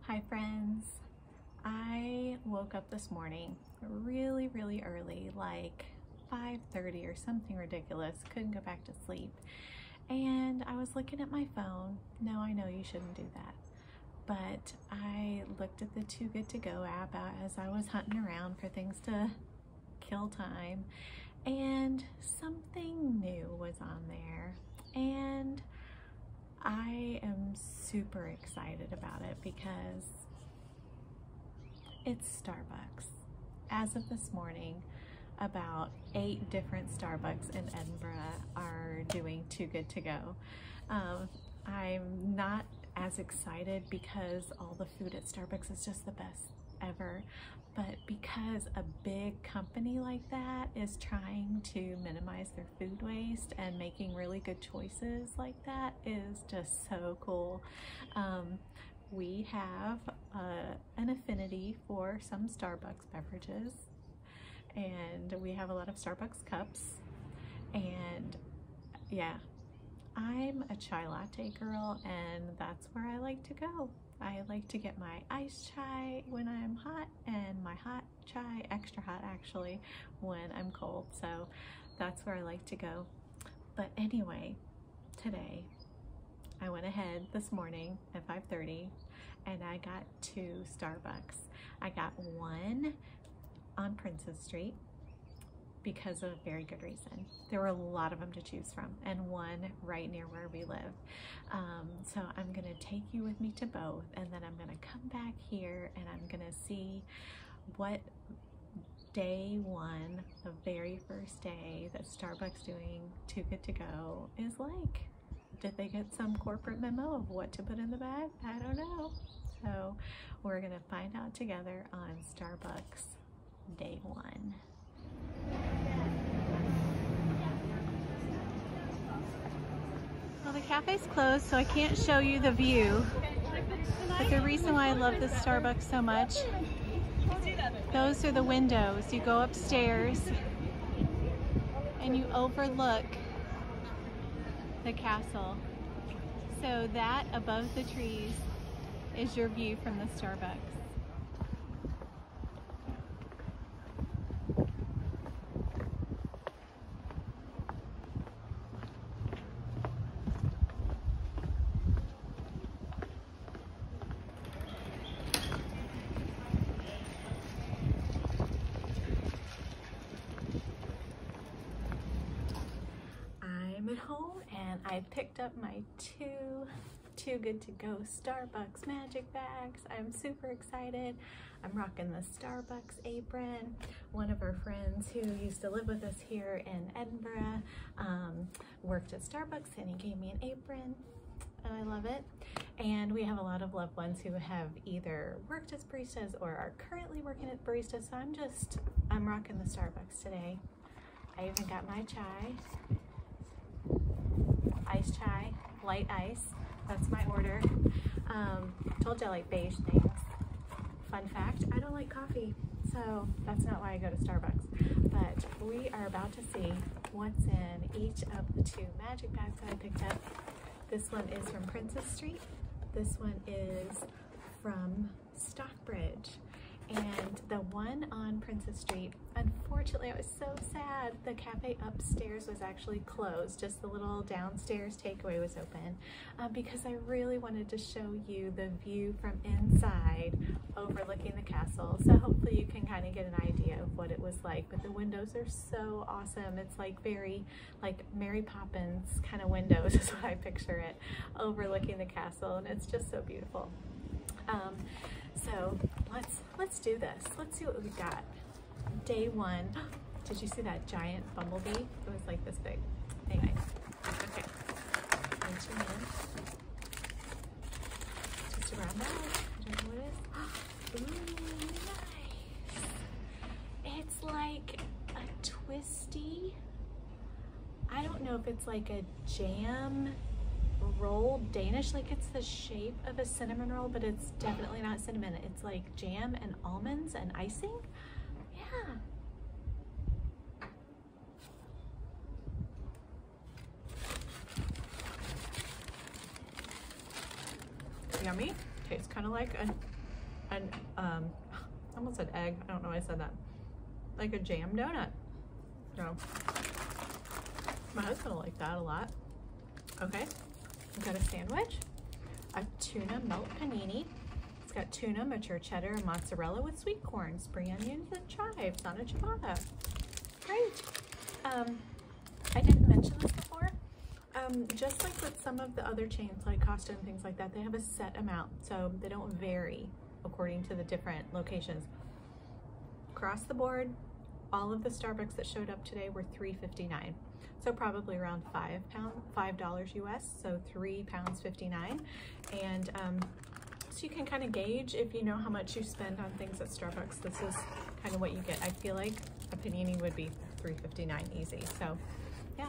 Hi friends. I woke up this morning really early, like 5:30 or something ridiculous. Couldn't go back to sleep. And I was looking at my phone. No, I know you shouldn't do that. But I looked at the Too Good To Go app as I was hunting around for things to kill time. And something new was on there. And I am super excited about it because it's Starbucks. As of this morning, about 8 different Starbucks in Edinburgh are doing Too Good To Go. I'm not as excited because all the food at Starbucks is just the best ever, but because a big company like that is trying to minimize their food waste and making really good choices like that is just so cool. We have an affinity for some Starbucks beverages, and we have a lot of Starbucks cups, and yeah, I'm a chai latte girl, and that's where I like to go. I like to get my iced chai when I'm hot and my hot chai, extra hot actually, when I'm cold. So that's where I like to go. But anyway, today I went ahead this morning at 5:30 and I got 2 Starbucks. I got one on Princess Street because of a very good reason. There were a lot of them to choose from, and one right near where we live. So I'm gonna take you with me to both, and then I'm gonna come back here and I'm gonna see what day one, the very first day that Starbucks doing Too Good To Go is like. Did they get some corporate memo of what to put in the bag? I don't know. So we're gonna find out together on Starbucks day one. Well, the cafe's closed, so I can't show you the view. But the reason why I love this Starbucks so much, those are the windows. You go upstairs and you overlook the castle. So that above the trees is your view from the Starbucks. I'm at home and I picked up my two Too Good To Go Starbucks magic bags. I'm super excited. I'm rocking the Starbucks apron. One of our friends who used to live with us here in Edinburgh worked at Starbucks, and he gave me an apron, and I love it. And we have a lot of loved ones who have either worked as baristas or are currently working at baristas, so I'm rocking the Starbucks today. I even got my chai. Iced chai, light ice. That's my order. Told you I like beige things. Fun fact, I don't like coffee, so that's not why I go to Starbucks. But we are about to see what's in each of the 2 magic bags that I picked up. This one is from Princess Street. This one is from Stockbridge. And the one on Princess Street, unfortunately, I was so sad. The cafe upstairs was actually closed. Just the little downstairs takeaway was open because I really wanted to show you the view from inside overlooking the castle. So hopefully you can kind of get an idea of what it was like. But the windows are so awesome. It's like very like Mary Poppins kind of windows is what I picture it, overlooking the castle, and it's just so beautiful. So let's do this. Let's see what we got. Day one. Did you see that giant bumblebee? It was like this big. Anyway, okay. Reaching in. Just around that. I don't know what it is. Ooh, nice. It's like a twisty. I don't know if it's like a jam rolled Danish, like it's the shape of a cinnamon roll, but it's definitely not cinnamon. It's like jam and almonds and icing. Yeah. Yummy. Tastes kind of like a I almost said egg. I don't know why I said that. Like a jam donut. So, my husband will like that a lot. Okay, I've got a sandwich, a tuna melt panini. It's got tuna, mature cheddar, and mozzarella with sweet corn, spring onions, and chives on a ciabatta. Great. I didn't mention this before. Just like with some of the other chains like Costa and things like that, they have a set amount, so they don't vary according to the different locations. Across the board, all of the Starbucks that showed up today were $3.59. So probably around $5 US, so £3.59. And so you can kind of gauge if you know how much you spend on things at Starbucks. This is kind of what you get. I feel like a panini would be $3.59 easy. So yeah,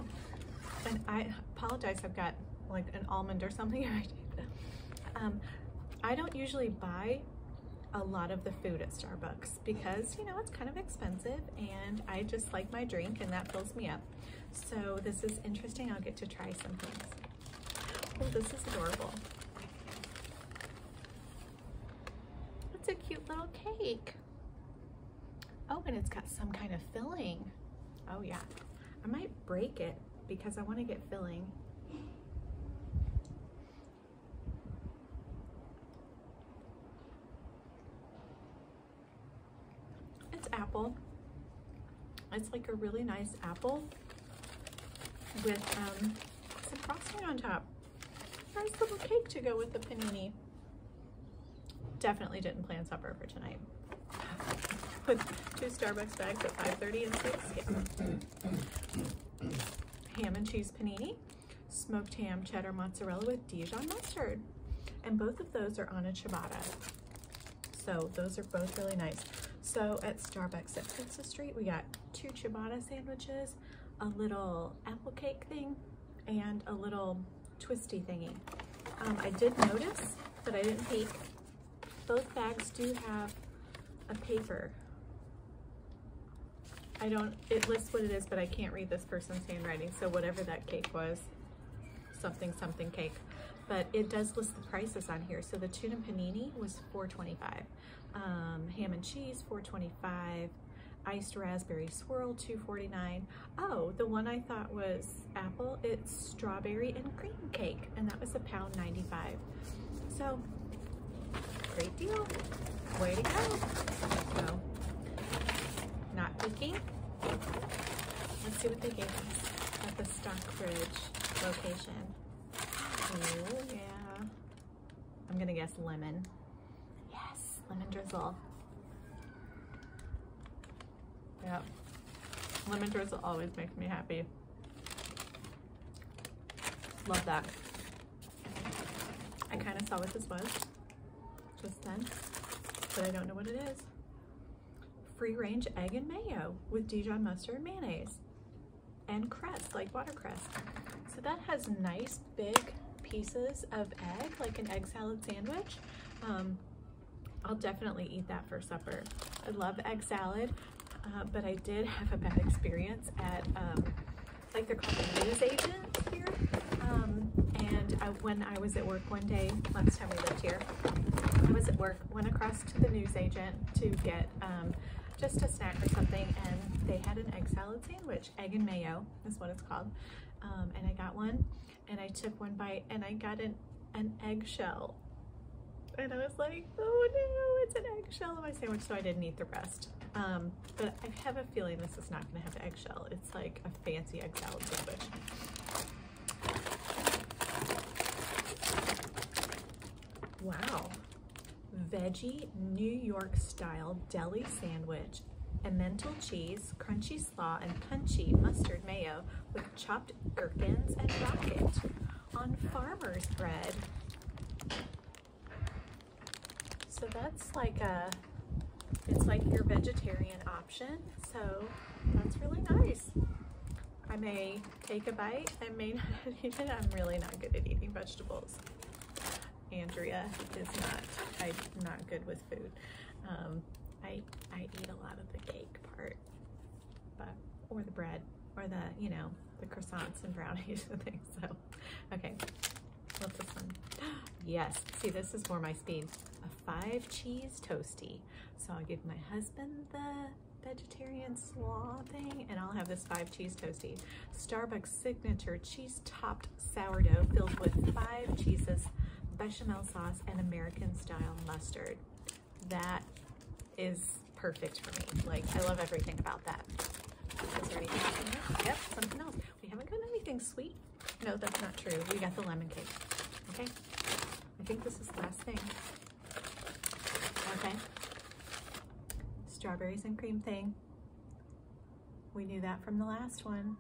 and I apologize, I've got like an almond or something. I don't usually buy a lot of the food at Starbucks because, you know, it's kind of expensive and I just like my drink and that fills me up. So this is interesting. I'll get to try some things. Oh, this is adorable. It's a cute little cake. Oh, and it's got some kind of filling. Oh yeah, I might break it because I want to get filling. It's apple. It's like a really nice apple with some frosting on top. Nice little cake to go with the panini. Definitely didn't plan supper for tonight. With 2 Starbucks bags at 5:30 and 6. Yeah. Ham and cheese panini, smoked ham, cheddar, mozzarella with Dijon mustard. And both of those are on a ciabatta. So those are both really nice. So at Starbucks at Pizza Street, we got 2 ciabatta sandwiches, a little apple cake thing, and a little twisty thingy. I did notice, but I didn't peek. Both bags do have a paper. It lists what it is, but I can't read this person's handwriting. So whatever that cake was, something cake. But it does list the prices on here. So the tuna panini was $4.25. Ham and cheese, $4.25. Iced raspberry swirl, $2.49. Oh, the one I thought was apple, it's strawberry and cream cake, and that was $1.95. So, great deal. Way to go. So, not peeking. Let's see what they gave us at the Stockbridge location. Oh yeah. I'm gonna guess lemon. Yes, lemon drizzle. Yep. Lemon drizzle always makes me happy. Love that. I kind of saw what this was just then, but I don't know what it is. Free range egg and mayo with Dijon mustard and mayonnaise and cress, like watercress. So that has nice big pieces of egg, like an egg salad sandwich. I'll definitely eat that for supper. I love egg salad, but I did have a bad experience at, like they're called the news agents here. And when I was at work one day, last time we lived here, I was at work, went across to the news agent to get just a snack or something, and they had an egg salad sandwich. Egg and mayo is what it's called. And I got one, and I took one bite, and I got an eggshell. And I was like, oh no, it's an eggshell in my sandwich, so I didn't eat the rest. But I have a feeling this is not gonna have eggshell. It's like a fancy egg salad sandwich. Wow. Veggie New York style deli sandwich, emmental cheese, crunchy slaw, and punchy mustard mayo with chopped gherkins and rocket on farmer's bread. So that's like it's like your vegetarian option. So that's really nice. I may take a bite, I may not eat it. I'm really not good at eating vegetables. Andrea is I'm not good with food. I eat a lot of the cake part, or the bread, or the, you know, the croissants and brownies and things. So, okay, what's this one? Yes, see, this is more my speed. A 5-cheese toasty. So I'll give my husband the vegetarian slaw thing, and I'll have this 5-cheese toasty. Starbucks signature cheese-topped sourdough filled with 5 cheeses, bechamel sauce, and American-style mustard. That is perfect for me. Like, I love everything about that. Is there anything else in here? Yep, something else. We haven't got anything sweet. No, that's not true. We got the lemon cake. Okay? I think this is the last thing. Okay. Strawberries and cream thing. We knew that from the last one.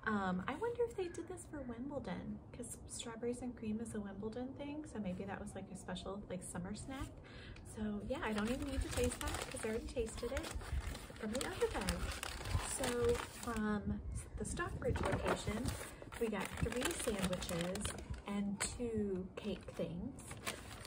I wonder if they did this for Wimbledon, because strawberries and cream is a Wimbledon thing, so maybe that was like a special like summer snack. So yeah, I don't even need to taste that because I already tasted it from the other bag. So from the Stockbridge location, we got 3 sandwiches and 2 cake things.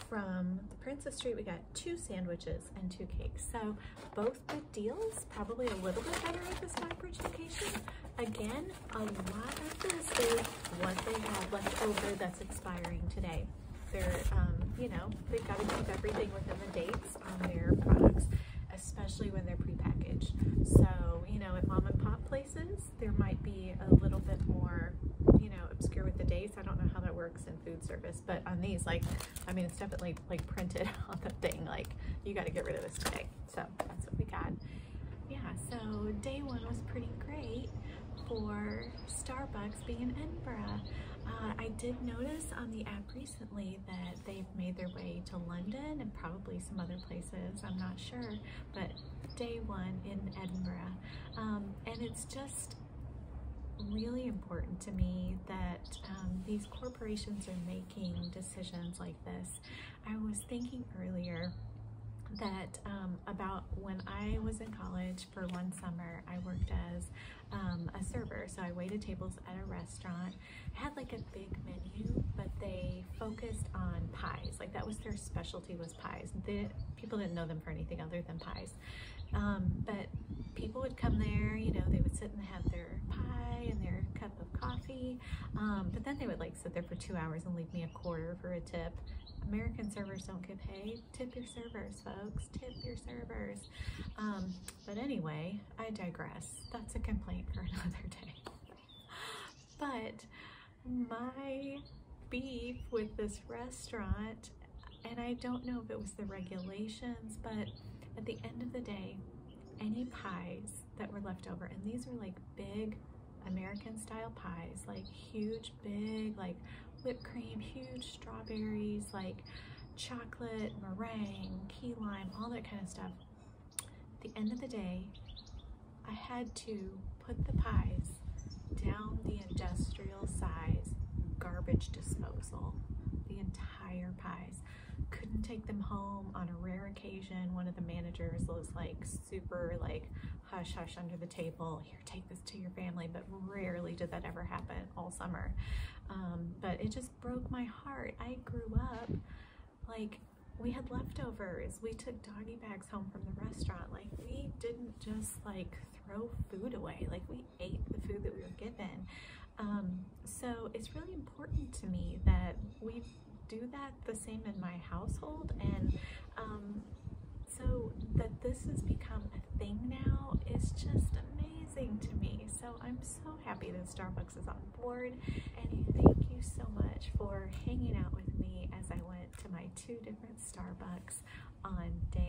From the Princess Street, we got 2 sandwiches and 2 cakes. So both good deals, probably a little bit better at the Stockbridge location. Again, a lot of this is what they have left over that's expiring today. They're, you know, they've got to keep everything within the dates on their products, especially when they're prepackaged. So, you know, at mom and pop places, there might be a little bit more, you know, obscure with the dates. I don't know how that works in food service, but on these, like, I mean, it's definitely like printed on the thing, like, you got to get rid of this today. So that's what we got. Yeah, so day 1 was pretty great for Starbucks being in Edinburgh. I did notice on the app recently that they've made their way to London and probably some other places, I'm not sure, but day 1 in Edinburgh. And it's just really important to me that these corporations are making decisions like this. I was thinking earlier that about when I was in college for one summer, I worked as a server. So I waited tables at a restaurant. It had like a big menu, but they focused on pies. Like that was their specialty, was pies. People didn't know them for anything other than pies. But people would come there, you know, they would sit and have their pie and their cup of coffee. But then they would like sit there for 2 hours and leave me a quarter for a tip. American servers don't get paid. Tip your servers, folks. Tip your servers. But anyway, I digress. That's a complaint for another day. But my beef with this restaurant, and I don't know if it was the regulations, but at the end of the day, any pies that were left over, and these were like big American style pies, like huge, big, like whipped cream, huge strawberries, like chocolate, meringue, key lime, all that kind of stuff. At the end of the day, I had to put the pies down the industrial size garbage disposal, the entire pies. Couldn't take them home. On a rare occasion, one of the managers was like super like hush hush under the table, here, take this to your family, but rarely did that ever happen all summer. But it just broke my heart. I grew up like we had leftovers. We took doggy bags home from the restaurant. Like we didn't just like throw food away. Like we ate the food that we were given. So it's really important to me that we do that the same in my household, and so that this has become a thing now is just amazing to me. So I'm so happy that Starbucks is on board, and thank you so much for hanging out with me as I went to my 2 different Starbucks on day